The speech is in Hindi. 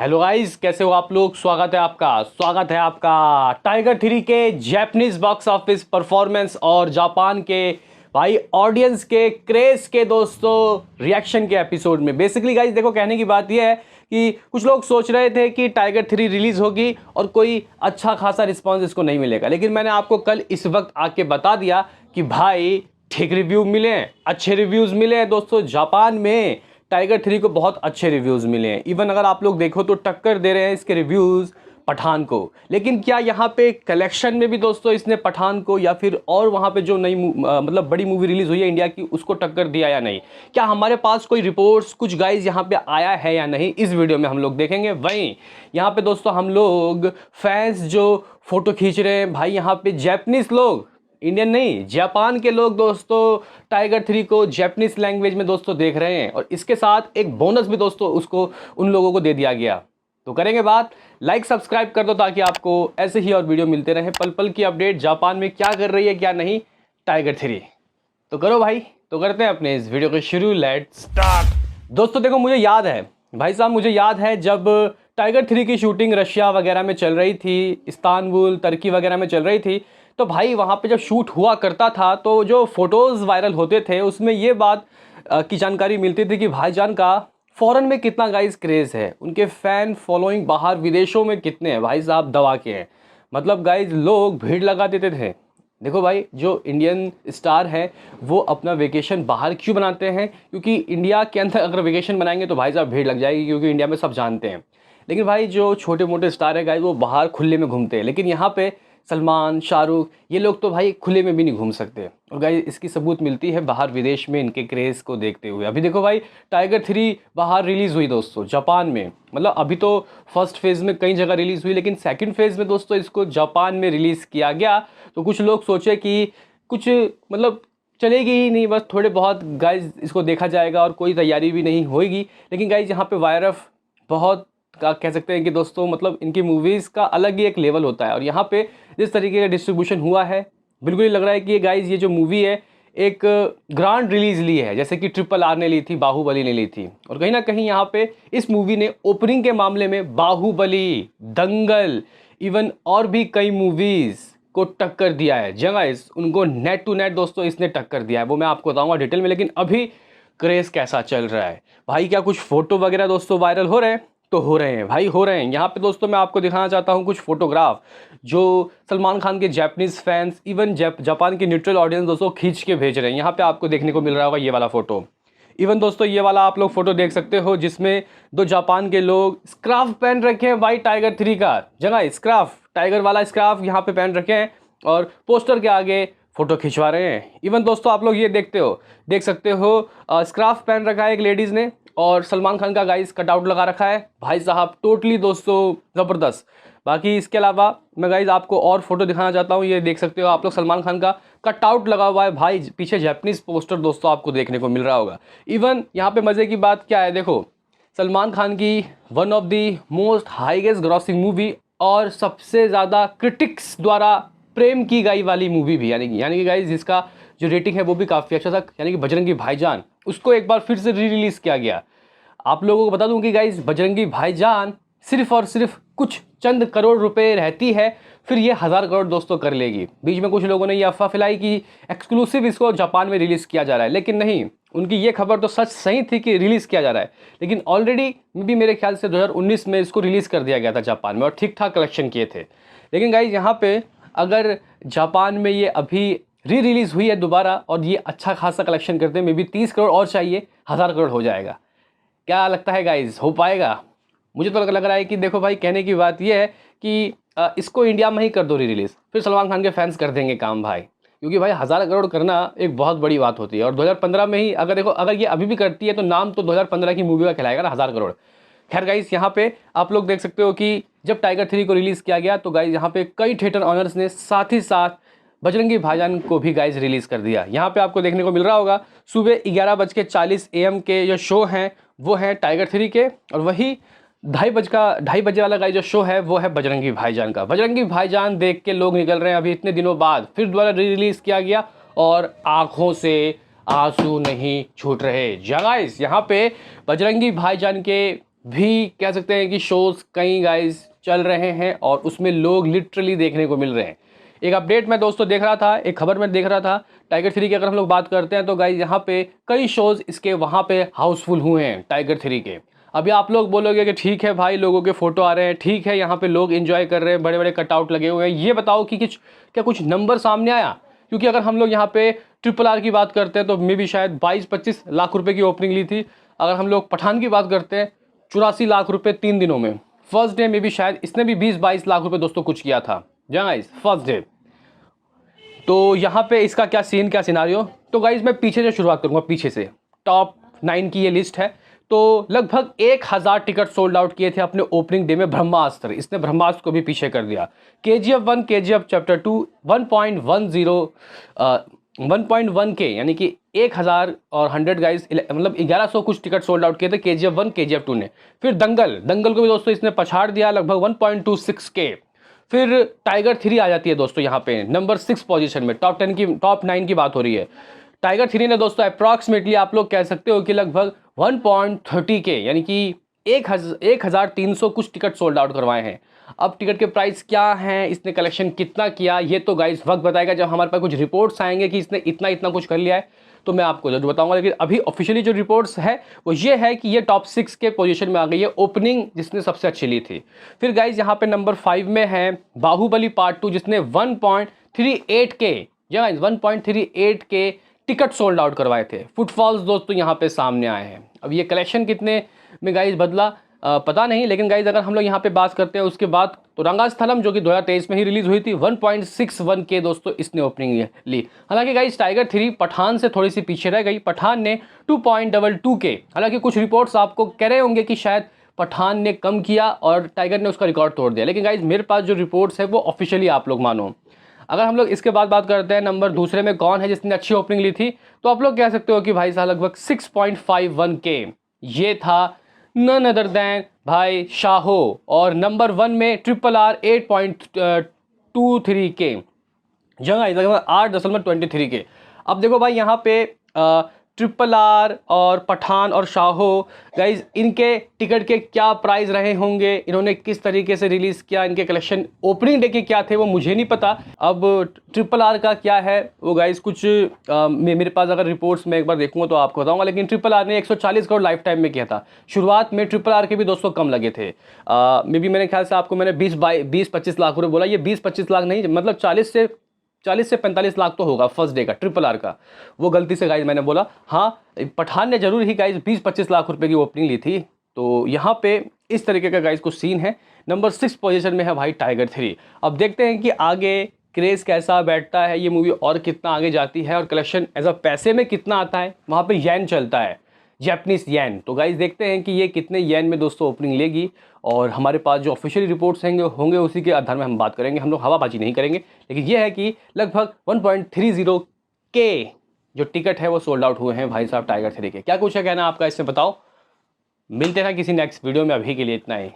हेलो गाइस, कैसे हो आप लोग। स्वागत है आपका टाइगर 3 के जैपनीज बॉक्स ऑफिस परफॉर्मेंस और जापान के भाई ऑडियंस के क्रेज के दोस्तों रिएक्शन के एपिसोड में। बेसिकली गाइस देखो, कहने की बात यह है कि कुछ लोग सोच रहे थे कि टाइगर 3 रिलीज होगी और कोई अच्छा खासा रिस्पॉन्स इसको नहीं मिलेगा, लेकिन मैंने आपको कल इस वक्त आके बता दिया कि भाई ठीक रिव्यू मिले, अच्छे रिव्यूज़ मिले हैं दोस्तों। जापान में टाइगर 3 को बहुत अच्छे रिव्यूज़ मिले हैं। इवन अगर आप लोग देखो तो टक्कर दे रहे हैं इसके रिव्यूज़ पठान को। लेकिन क्या यहाँ पे कलेक्शन में भी दोस्तों इसने पठान को या फिर और वहाँ पे जो नई मतलब बड़ी मूवी रिलीज़ हुई है इंडिया की, उसको टक्कर दिया या नहीं? क्या हमारे पास कोई रिपोर्ट्स कुछ गाइज यहाँ पे आया है या नहीं, इस वीडियो में हम लोग देखेंगे। वहीं यहाँ पे दोस्तों हम लोग फैंस जो फोटो खींच रहे हैं भाई, यहाँ पे जैपनीज लोग, इंडियन नहीं जापान के लोग दोस्तों टाइगर 3 को जैपनीज लैंग्वेज में दोस्तों देख रहे हैं। और इसके साथ एक बोनस भी दोस्तों उसको उन लोगों को दे दिया गया। तो करेंगे बात, लाइक सब्सक्राइब कर दो ताकि आपको ऐसे ही और वीडियो मिलते रहे, पल पल की अपडेट जापान में क्या कर रही है क्या नहीं टाइगर 3। तो करो भाई, तो करते हैं अपने इस वीडियो को शुरू। Let's start. दोस्तों देखो, मुझे याद है भाई साहब, मुझे याद है जब टाइगर 3 की शूटिंग रशिया वगैरह में चल रही थी, इस्तांबुल तुर्की वगैरह में चल रही थी, तो भाई वहाँ पे जब शूट हुआ करता था तो जो फोटोज़ वायरल होते थे उसमें ये बात की जानकारी मिलती थी कि भाईजान का फॉरेन में कितना गाइस क्रेज़ है, उनके फ़ैन फॉलोइंग बाहर विदेशों में कितने हैं भाई साहब, दवा के हैं। मतलब गाइस लोग भीड़ लगा देते थे। देखो भाई, जो इंडियन स्टार है वो अपना वेकेशन बाहर क्यों बनाते हैं? क्योंकि इंडिया के अंदर अगर वेकेशन बनाएंगे तो भाई साहब भीड़ लग जाएगी, क्योंकि इंडिया में सब जानते हैं। लेकिन भाई जो छोटे मोटे स्टार है गाइस वो बाहर खुले में घूमते हैं, लेकिन यहाँ पे सलमान, शाहरुख, ये लोग तो भाई खुले में भी नहीं घूम सकते। और गाइस इसकी सबूत मिलती है बाहर विदेश में इनके क्रेज़ को देखते हुए। अभी देखो भाई, टाइगर 3 बाहर रिलीज़ हुई दोस्तों जापान में। मतलब अभी तो फर्स्ट फेज़ में कई जगह रिलीज़ हुई, लेकिन सेकंड फेज़ में दोस्तों इसको जापान में रिलीज़ किया गया। तो कुछ लोग सोचे कि कुछ मतलब चलेगी ही नहीं, बस थोड़े बहुत गाइस इसको देखा जाएगा और कोई तैयारी भी नहीं होगी। लेकिन गाइस यहाँ पे वायरफ बहुत का कह सकते हैं कि दोस्तों मतलब इनकी मूवीज़ का अलग ही एक लेवल होता है। और यहाँ पे जिस तरीके का डिस्ट्रीब्यूशन हुआ है, बिल्कुल ही लग रहा है कि ये गाइस ये जो मूवी है एक ग्रांड रिलीज़ ली है, जैसे कि RRR ने ली थी, बाहुबली ने ली थी। और कहीं ना कहीं यहाँ पे इस मूवी ने ओपनिंग के मामले में बाहुबली, दंगल, इवन और भी कई मूवीज़ को टक्कर दिया है। गाइस उनको नेट टू नेट दोस्तों इसने टक्कर दिया है, वो मैं आपको बताऊंगा डिटेल में। लेकिन अभी क्रेज़ कैसा चल रहा है भाई, क्या कुछ फ़ोटो वगैरह दोस्तों वायरल हो रहे हैं? तो हो रहे हैं भाई, हो रहे हैं। यहाँ पे दोस्तों मैं आपको दिखाना चाहता हूँ कुछ फोटोग्राफ जो सलमान खान के जैपनीज फैंस, इवन जापान के न्यूट्रल ऑडियंस दोस्तों खींच के भेज रहे हैं। यहाँ पे आपको देखने को मिल रहा होगा ये वाला फोटो। इवन दोस्तों ये वाला आप लोग फोटो देख सकते हो जिसमें दो जापान के लोग स्क्राफ पहन रखे हैं भाई टाइगर 3 का। जगह स्क्राफ, टाइगर वाला स्क्राफ यहाँ पे पहन रखे हैं और पोस्टर के आगे फोटो खिंचवा रहे हैं। इवन दोस्तों आप लोग ये देख सकते हो स्क्राफ पहन रखा है एक लेडीज़ ने, और सलमान खान का गाइस कटआउट लगा रखा है भाई साहब, टोटली दोस्तों ज़बरदस्त। बाकी इसके अलावा मैं गाइस आपको और फोटो दिखाना चाहता हूँ, ये देख सकते हो आप लोग सलमान खान का कटआउट लगा हुआ है भाई, पीछे जैपनीज पोस्टर दोस्तों आपको देखने को मिल रहा होगा। इवन यहाँ पे मज़े की बात क्या है, देखो सलमान खान की one of the most highest grossing movie और सबसे ज़्यादा क्रिटिक्स द्वारा प्रेम की गई वाली मूवी भी, यानी कि गाइस जिसका जो रेटिंग है वो भी काफ़ी अच्छा था, यानी कि बजरंगी भाईजान, उसको एक बार फिर से री रिलीज़ किया गया। आप लोगों को बता दूं कि गाइस बजरंगी भाईजान सिर्फ और सिर्फ कुछ चंद करोड़ रुपए रहती है, फिर ये 1000 करोड़ दोस्तों कर लेगी। बीच में कुछ लोगों ने ये अफवाह फैलाई कि एक्सक्लूसिव इसको जापान में रिलीज़ किया जा रहा है, लेकिन नहीं, उनकी ये खबर तो सच सही थी कि रिलीज़ किया जा रहा है। लेकिन ऑलरेडी भी मेरे ख्याल से 2019 में इसको रिलीज़ कर दिया गया था जापान में और ठीक ठाक कलेक्शन किए थे। लेकिन गाइस यहाँ पे अगर जापान में ये अभी री रिलीज़ हुई है दोबारा और ये अच्छा खासा कलेक्शन करते हैं, मे बी 30 करोड़ और चाहिए, 1000 करोड़ हो जाएगा। क्या लगता है गाइस, हो पाएगा? मुझे तो लग रहा है कि देखो भाई, कहने की बात ये है कि इसको इंडिया में ही कर दो री रिलीज़, फिर सलमान खान के फैंस कर देंगे काम भाई। क्योंकि भाई 1000 करोड़ करना एक बहुत बड़ी बात होती है। और 2015 में ही अगर देखो, अगर ये अभी भी करती है तो नाम तो 2015 की मूवी का खिलाएगा ना 1000 करोड़। खैर गाइस यहाँ पे आप लोग देख सकते हो कि जब टाइगर 3 को रिलीज़ किया गया तो गाइस यहाँ पे कई थिएटर ऑनर्स ने साथ ही साथ बजरंगी भाईजान को भी गाइस रिलीज़ कर दिया। यहाँ पे आपको देखने को मिल रहा होगा सुबह 11:40 AM के जो शो हैं वो हैं टाइगर 3 के, और वही 2:30 बजे वाला गाइस जो शो है वो है बजरंगी भाईजान का। बजरंगी भाईजान देख के लोग निकल रहे हैं अभी इतने दिनों बाद, फिर दोबारा री रिलीज़ किया गया और आँखों से आंसू नहीं छूट रहे। गाइस यहाँ पे बजरंगी भाईजान के भी कह सकते हैं कि शोज़ कई गाइस चल रहे हैं और उसमें लोग लिटरली देखने को मिल रहे हैं। एक अपडेट मैं दोस्तों देख रहा था, एक खबर मैं देख रहा था, टाइगर 3 की अगर हम लोग बात करते हैं तो गाइस यहाँ पे कई शोज़ इसके वहाँ पे हाउसफुल हुए हैं टाइगर 3 के। अभी आप लोग बोलोगे कि ठीक है भाई, लोगों के फ़ोटो आ रहे हैं, ठीक है यहाँ पे लोग एंजॉय कर रहे हैं, बड़े-बड़े कटआउट लगे हुए हैं। ये बताओ कि क्या कुछ नंबर सामने आया? क्योंकि अगर हम लोग यहाँ पे ट्रिपल आर की बात करते हैं तो मे बी शायद 22-25 लाख रुपए की ओपनिंग ली थी। अगर हम लोग पठान की बात करते हैं 84 लाख रुपए 3 दिनों में। फर्स्ट डे में भी शायद इसने भी 20-22 लाख रुपए दोस्तों कुछ किया था। जी गाइस, फर्स्ट डे। तो यहाँ पे इसका क्या सीन, क्या सिनारियो? तो गाइस मैं पीछे से शुरुआत करूँगा, पीछे से। टॉप 9 की ये लिस्ट है। तो लगभग 1000 टिकट सोल्ड आउट किए थे अपने ओपनिंग डे में ब्रह्मास्त्र। इसने ब्रह्मास्त्र को भी पीछे कर दिया। KGF 1, KGF चैप्टर 2 1.1 के यानी कि 1000 और 100 गाइस, मतलब 1100 कुछ टिकट सोल्ड आउट किए थे KGF 1, KGF 2 ने। फिर दंगल को भी दोस्तों इसने पछाड़ दिया लगभग 1.26 के। फिर टाइगर 3 आ जाती है दोस्तों यहाँ पे नंबर 6 पोजीशन में। टॉप 9 की बात हो रही है। टाइगर 3 ने दोस्तों अप्रॉक्सीमेटली आप लोग कह सकते हो कि लगभग 1.30 के यानी कि 1300 कुछ टिकट सोल्ड आउट करवाए हैं। अब टिकट के प्राइस क्या हैं, इसने कलेक्शन कितना किया, ये तो गाइस वक्त बताएगा जब हमारे पास कुछ रिपोर्ट्स आएंगे कि इसने इतना इतना कुछ कर लिया है, तो मैं आपको जरूर बताऊंगा। लेकिन अभी ऑफिशियली जो रिपोर्ट्स है वो ये है कि ये टॉप 6 के पोजीशन में आ गई है, ओपनिंग जिसने सबसे अच्छी ली थी। फिर गाइस यहाँ पे नंबर 5 में है बाहुबली पार्ट 2 जिसने 1.38 के, 1.38 के टिकट सोल्ड आउट करवाए थे। फुटफॉल्स दोस्तों यहाँ पे सामने आए हैं। अब ये कलेक्शन कितने में गाइस बदला पता नहीं, लेकिन गाइस अगर हम लोग यहाँ पे बात करते हैं उसके बाद तो रंगास्थलम जो कि 2023 में ही रिलीज हुई थी 1.61 के दोस्तों इसने ओपनिंग ली। हालांकि गाइस टाइगर 3 पठान से थोड़ी सी पीछे रह गई। पठान ने 2.22 के, हालांकि कुछ रिपोर्ट्स आपको कह रहे होंगे कि शायद पठान ने कम किया और टाइगर ने उसका रिकॉर्ड तोड़ दिया, लेकिन गाइस मेरे पास जो रिपोर्ट्स है वो ऑफिशियली आप लोग मानो। अगर हम लोग इसके बाद बात करते हैं नंबर दूसरे में कौन है जिसने अच्छी ओपनिंग ली थी, तो आप लोग कह सकते हो कि भाई साहब लगभग 6.51 के ये था नन अदर देन भाई शाहो। और नंबर 1 में ट्रिपल आर 8.23 के, जगह लगभग 8.23 के। अब देखो भाई यहाँ पे ट्रिपल आर और पठान और शाहो गाइज इनके टिकट के क्या प्राइस रहे होंगे, इन्होंने किस तरीके से रिलीज़ किया, इनके कलेक्शन ओपनिंग डे के क्या थे वो मुझे नहीं पता। अब ट्रिपल आर का क्या है वो गाइज कुछ मेरे पास अगर रिपोर्ट्स में एक बार देखूंगा तो आपको बताऊंगा। लेकिन ट्रिपल आर ने 140 करोड़ लाइफ टाइम में किया था। शुरुआत में ट्रिपल आर के भी दोस्तों कम लगे थे। मे बी मेरे ख्याल से आपको मैंने 20-25 लाख रुपये बोला, ये 20-25 लाख नहीं, मतलब 40 से 45 लाख तो होगा फर्स्ट डे का ट्रिपल आर का। वो गलती से गाइज मैंने बोला। हाँ, पठान ने जरूर ही गाइज 20-25 लाख रुपए की ओपनिंग ली थी। तो यहाँ पे इस तरीके का गाइज कुछ सीन है। नंबर 6 पोजीशन में है भाई टाइगर 3। अब देखते हैं कि आगे क्रेज़ कैसा बैठता है, ये मूवी और कितना आगे जाती है और कलेक्शन एज अ पैसे में कितना आता है। वहाँ पे येन चलता है, जैपनीज येन। तो गाइज देखते हैं कि ये कितने येन में दोस्तों ओपनिंग लेगी और हमारे पास जो ऑफिशियल रिपोर्ट्स होंगे उसी के आधार में हम बात करेंगे। हम लोग हवाबाजी नहीं करेंगे। लेकिन ये है कि लगभग 1.30 के जो टिकट है वो सोल्ड आउट हुए हैं भाई साहब टाइगर 3 के। क्या कुछ है कहना आपका, इससे बताओ। मिलते हैं किसी नेक्स्ट वीडियो में, अभी के लिए इतना ही।